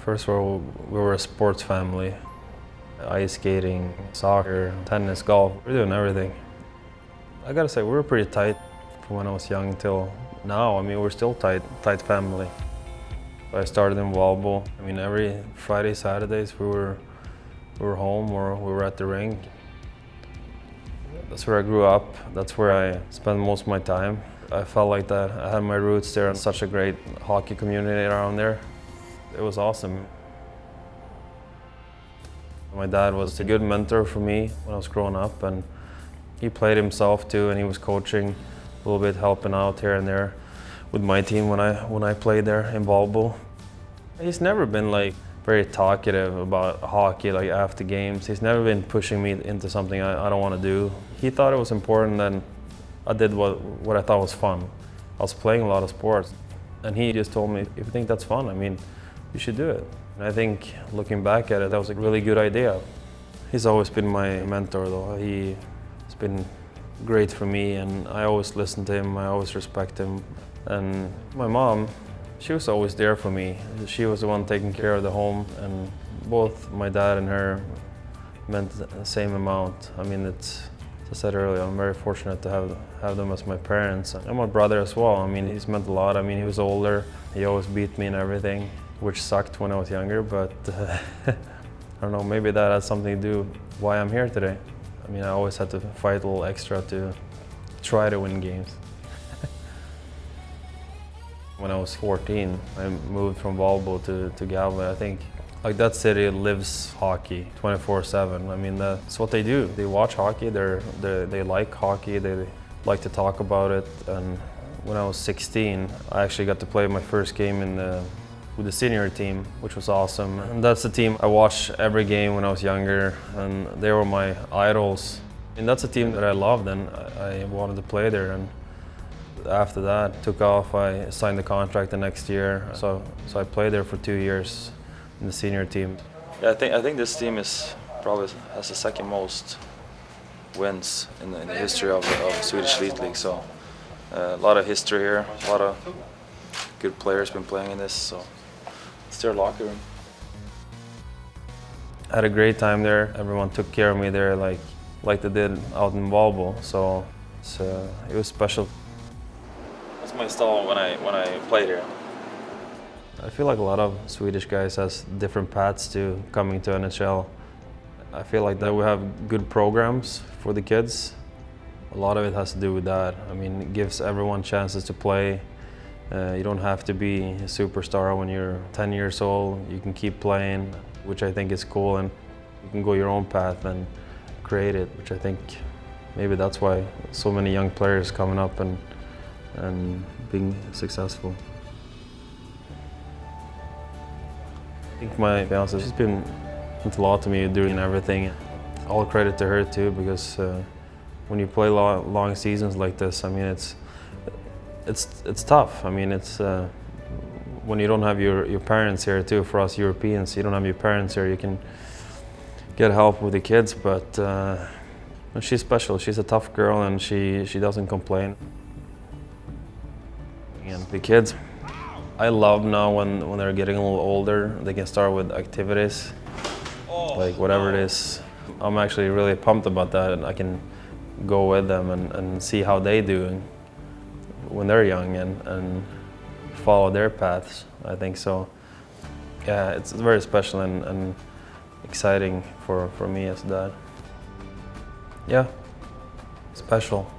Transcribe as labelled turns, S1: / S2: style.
S1: First of all, we were a sports family. Ice skating, soccer, tennis, golf, we're doing everything. I gotta say, we were pretty tight from when I was young till now. I mean, we're still tight family. I started in volleyball. I mean, every Friday, Saturdays, we were home or we were at the rink. That's where I grew up. That's where I spent most of my time. I felt like that I had my roots there and such a great hockey community around there. It was awesome. My dad was a good mentor for me when I was growing up, and he played himself too, and he was coaching a little bit, helping out here and there with my team when I played there in volleyball. He's never been like very talkative about hockey like after games. He's never been pushing me into something I don't want to do. He thought it was important, and I did what I thought was fun. I was playing a lot of sports, and he just told me, if you think that's fun, I mean, you should do it. And I think looking back at it, that was a really good idea. He's always been my mentor though. He's been great for me, and I always listen to him, I always respect him. And my mom, she was always there for me. She was the one taking care of the home, and both my dad and her meant the same amount. I mean, as I said earlier, I'm very fortunate to have them as my parents. And my brother as well. I mean, he's meant a lot. I mean, he was older. He always beat me in everything, which sucked when I was younger, but I don't know, maybe that has something to do why I'm here today. I mean, I always had to fight a little extra to try to win games. When I was 14, I moved from volleyball to Galway. I think like that city lives hockey 24/7. I mean, that's what they do. They watch hockey, they like hockey, they like to talk about it. And when I was 16, I actually got to play my first game with the senior team, which was awesome. And that's the team I watched every game when I was younger, and they were my idols. And that's a team that I loved, and I wanted to play there. And after that, took off. I signed the contract the next year, so I played there for 2 years in the senior team. Yeah, I think this team probably has the second most wins in the history of Swedish Elite League. So a lot of history here, a lot of good players been playing in this. So it's their locker room. I had a great time there. Everyone took care of me there like they did out in volleyball. So it was special. That's my style when I played here. I feel like a lot of Swedish guys has different paths to coming to NHL. I feel like that we have good programs for the kids. A lot of it has to do with that. I mean, it gives everyone chances to play. You don't have to be a superstar when you're 10 years old. You can keep playing, which I think is cool, and you can go your own path and create it, which I think maybe that's why so many young players coming up and being successful. I think my fiance, she's been a lot to me doing everything. All credit to her too, because when you play long seasons like this, I mean, it's tough. I mean, it's when you don't have your parents here too. For us Europeans, you don't have your parents here. You can get help with the kids, but she's special. She's a tough girl, and she doesn't complain. And the kids, I love now when they're getting a little older, they can start with activities, like whatever it is. I'm actually really pumped about that, and I can go with them and see how they do when they're young and follow their paths, I think so. Yeah, it's very special and exciting for me as a dad. Yeah, special.